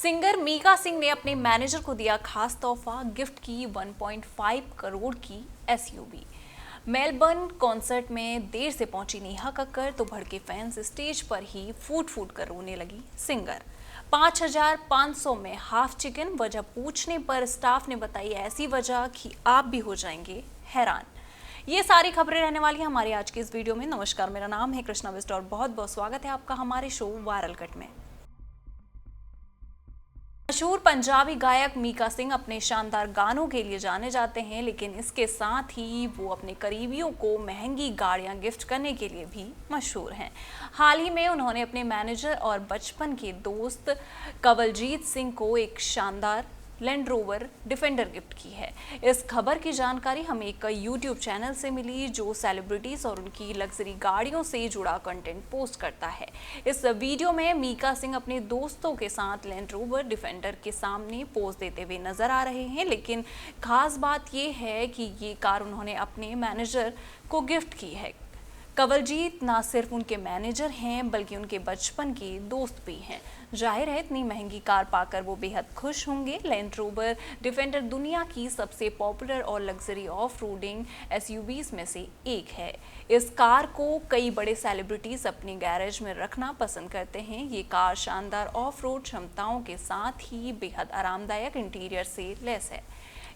Singer Mika Singh ने अपने manager को दिया खास तोहफा, गिफ्ट की 1.5 करोड़ की एसयूवी। मेलबर्न कॉन्सर्ट में देर से पहुंची नेहा कक्कर तो भड़के फैंस स्टेज पर ही फूट फूट कर रोने लगी सिंगर। 5,500 में हाफ चिकन, वजह पूछने पर स्टाफ ने बताई ऐसी वजह कि आप भी हो जाएंगे हैरान। ये सारी खबरें रहने वाली हैं हमारी आज की इस वीडियो में। नमस्कार, मेरा नाम है कृष्णा बिस्ट और बहुत बहुत स्वागत है आपका हमारे शो वायरल कट में। मशहूर पंजाबी गायक मीका सिंह अपने शानदार गानों के लिए जाने जाते हैं, लेकिन इसके साथ ही वो अपने करीबियों को महंगी गाड़ियां गिफ्ट करने के लिए भी मशहूर हैं। हाल ही में उन्होंने अपने मैनेजर और बचपन के दोस्त कंवलजीत सिंह को एक शानदार लैंड रोवर डिफेंडर गिफ्ट की है। इस खबर की जानकारी हमें एक यूट्यूब चैनल से मिली जो सेलिब्रिटीज और उनकी लग्जरी गाड़ियों से जुड़ा कंटेंट पोस्ट करता है। इस वीडियो में मीका सिंह अपने दोस्तों के साथ लैंड रोवर डिफेंडर के सामने पोज देते हुए नजर आ रहे हैं, लेकिन खास बात यह है कि ये कार उन्होंने अपने मैनेजर को गिफ्ट की है। कंवलजीत ना सिर्फ उनके मैनेजर हैं बल्कि उनके बचपन के दोस्त भी हैं। जाहिर है इतनी महंगी कार पाकर वो बेहद खुश होंगे। लैंड रोवर डिफेंडर दुनिया की सबसे पॉपुलर और लग्जरी ऑफ रोडिंग एसयूवीज में से एक है। इस कार को कई बड़े सेलिब्रिटीज अपने गैरेज में रखना पसंद करते हैं। ये कार शानदार ऑफ रोड क्षमताओं के साथ ही बेहद आरामदायक इंटीरियर से लैस है।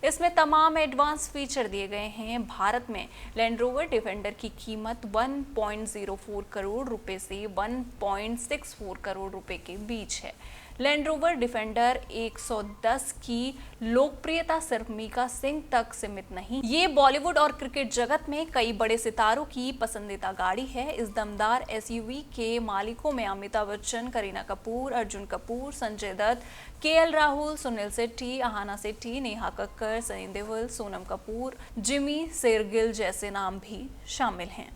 इसमें तमाम एडवांस फीचर दिए गए हैं। भारत में लैंड रोवर डिफेंडर की कीमत 1.04 करोड़ रुपए से 1.64 करोड़ रुपए के बीच है। लैंड रोवर डिफेंडर 110 की लोकप्रियता सिर्फ मीका सिंह तक सीमित नहीं, ये बॉलीवुड और क्रिकेट जगत में कई बड़े सितारों की पसंदीदा गाड़ी है। इस दमदार एसयूवी के मालिकों में अमिताभ बच्चन, करीना कपूर, अर्जुन कपूर, संजय दत्त, केएल राहुल, सुनील शेट्टी, अहाना शेट्टी, नेहा कक्कर, सनी देओल, सोनम कपूर, जिमी शेरगिल जैसे नाम भी शामिल हैं।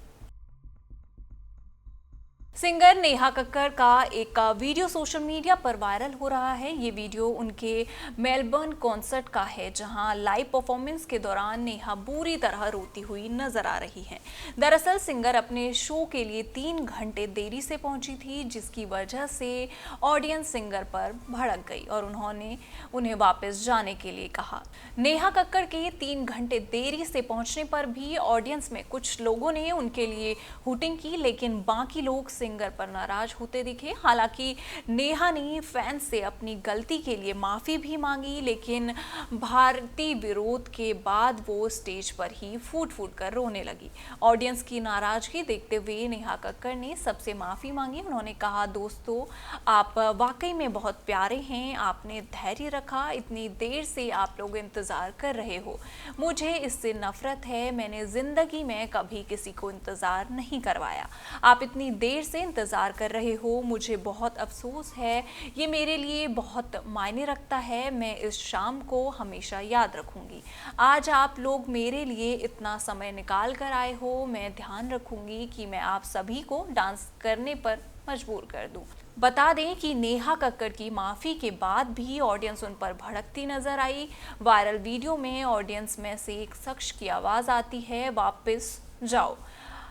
सिंगर नेहा कक्कर का एक वीडियो सोशल मीडिया पर वायरल हो रहा है। ये वीडियो उनके मेलबर्न कॉन्सर्ट का है, जहां लाइव परफॉर्मेंस के दौरान नेहा बुरी तरह रोती हुई नजर आ रही हैं। दरअसल सिंगर अपने शो के लिए 3 घंटे देरी से पहुंची थी, जिसकी वजह से ऑडियंस सिंगर पर भड़क गई और उन्होंने उन्हें वापस जाने के लिए कहा। नेहा कक्कर के 3 घंटे देरी से पहुंचने पर भी ऑडियंस में कुछ लोगों ने उनके लिए हुटिंग की, लेकिन बाकी लोग सिंगर पर नाराज होते दिखे। हालांकि नेहा ने फैंस से अपनी गलती के लिए माफी भी मांगी, लेकिन भारतीय विरोध के बाद वो स्टेज पर ही फूट फूट कर रोने लगी। ऑडियंस की नाराजगी देखते हुए नेहा कक्कर ने सबसे माफी मांगी। उन्होंने कहा, दोस्तों आप वाकई में बहुत प्यारे हैं, आपने धैर्य रखा, इतनी देर से आप लोग इंतजार कर रहे हो, मुझे इससे नफरत है। मैंने जिंदगी में कभी किसी को इंतजार नहीं करवाया, आप इतनी देर से इंतजार कर रहे हो, मुझे बहुत अफसोस है, ये मेरे लिए बहुत मायने रखता है, मैं इस शाम को हमेशा याद रखूंगी। आज आप लोग मेरे लिए इतना समय निकाल कर आए हो, मैं ध्यान रखूंगी कि मैं आप सभी को डांस करने पर मजबूर कर दूं। बता दें कि नेहा कक्कर की माफी के बाद भी ऑडियंस उन पर भड़कती नजर आई। वायरल वीडियो में ऑडियंस में से एक शख्स की आवाज आती है, वापस जाओ,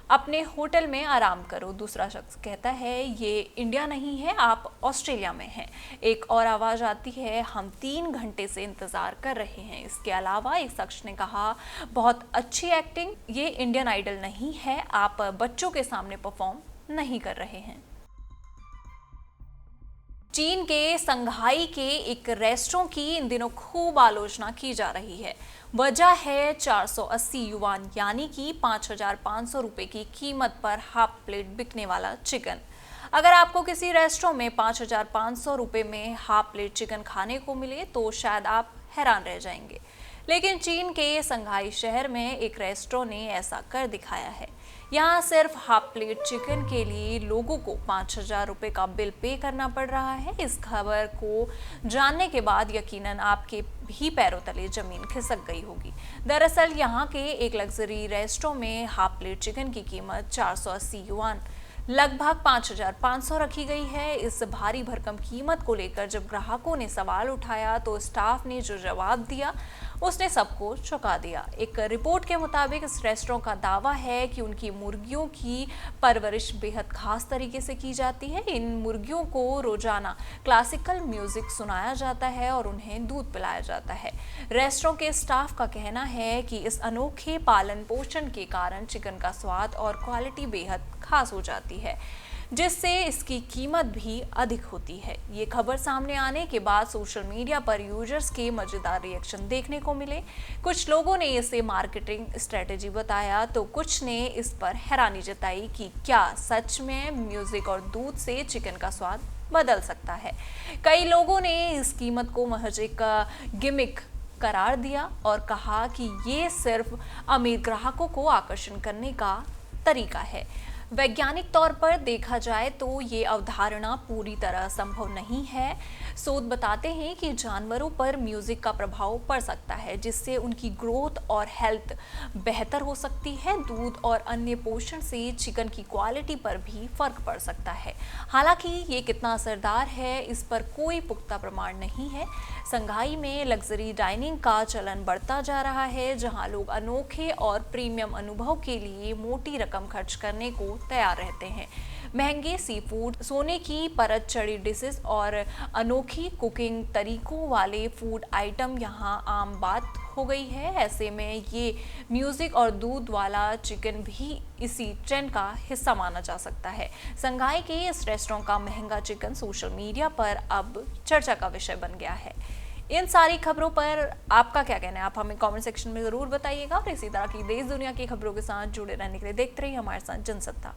अपने होटल में आराम करो। दूसरा शख्स कहता है, ये इंडिया नहीं है, आप ऑस्ट्रेलिया में हैं। एक और आवाज़ आती है, हम 3 घंटे से इंतज़ार कर रहे हैं। इसके अलावा एक शख्स ने कहा, बहुत अच्छी एक्टिंग, ये इंडियन आइडल नहीं है, आप बच्चों के सामने परफॉर्म नहीं कर रहे हैं। चीन के संघाई के एक रेस्टोरेंट की इन दिनों खूब आलोचना की जा रही है। वजह है 480 युआन यानी कि 5,500 रुपए की कीमत पर हाफ प्लेट बिकने वाला चिकन। अगर आपको किसी रेस्टोरेंट में 5,500 रुपए में हाफ प्लेट चिकन खाने को मिले तो शायद आप हैरान रह जाएंगे, लेकिन चीन के संघाई शहर में एक रेस्टोरेंट ने ऐसा कर दिखाया है। यहाँ सिर्फ हाफ प्लेट चिकन के लिए लोगों को 5,000 रुपये का बिल पे करना पड़ रहा है। इस खबर को जानने के बाद यकीनन आपके भी पैरों तले जमीन खिसक गई होगी। दरअसल यहाँ के एक लग्जरी रेस्टोरेंट में हाफ प्लेट चिकन की कीमत 480 युआन लगभग 5,500 रखी गई है। इस भारी भरकम कीमत को लेकर जब ग्राहकों ने सवाल उठाया तो स्टाफ ने जो जवाब दिया उसने सबको चौंका दिया। एक रिपोर्ट के मुताबिक इस रेस्टोरेंट का दावा है कि उनकी मुर्गियों की परवरिश बेहद खास तरीके से की जाती है। इन मुर्गियों को रोजाना क्लासिकल म्यूजिक सुनाया जाता है और उन्हें दूध पिलाया जाता है। रेस्टोरेंट के स्टाफ का कहना है कि इस अनोखे पालन पोषण के कारण चिकन का स्वाद और क्वालिटी बेहद खास हो जाती है, जिससे इसकी कीमत भी अधिक होती है। ये खबर सामने आने के बाद सोशल मीडिया पर यूजर्स के मजेदार रिएक्शन देखने को मिले। कुछ लोगों ने इसे मार्केटिंग स्ट्रेटेजी बताया तो कुछ ने इस पर हैरानी जताई कि क्या सच में म्यूजिक और दूध से चिकन का स्वाद बदल सकता है। कई लोगों ने इस कीमत को महज एक गिमिक करार दिया और कहा कि ये सिर्फ अमीर ग्राहकों को आकर्षण करने का तरीका है। वैज्ञानिक तौर पर देखा जाए तो ये अवधारणा पूरी तरह संभव नहीं है। शोध बताते हैं कि जानवरों पर म्यूजिक का प्रभाव पड़ सकता है, जिससे उनकी ग्रोथ और हेल्थ बेहतर हो सकती है। दूध और अन्य पोषण से चिकन की क्वालिटी पर भी फर्क पड़ सकता है। हालांकि ये कितना असरदार है, इस पर कोई पुख्ता प्रमाण नहीं है। संघाई में लग्जरी डाइनिंग का चलन बढ़ता जा रहा है, जहां लोग अनोखे और प्रीमियम अनुभव के लिए मोटी रकम खर्च करने को तैयार रहते हैं। महंगे सी फूड, सोने की परत चढ़ी डिशेस और अनोखी कुकिंग तरीकों वाले फूड आइटम यहां आम बात हो गई है। ऐसे में ये म्यूजिक और दूध वाला चिकन भी इसी ट्रेंड का हिस्सा माना जा सकता है। संघाई के इस रेस्टोरेंट का महंगा चिकन सोशल मीडिया पर अब चर्चा का विषय बन गया है। इन सारी खबरों पर आपका क्या कहना है, आप हमें कमेंट सेक्शन में ज़रूर बताइएगा। और इसी तरह की देश दुनिया की खबरों के साथ जुड़े रहने के लिए देखते रहिए हमारे साथ जनसत्ता।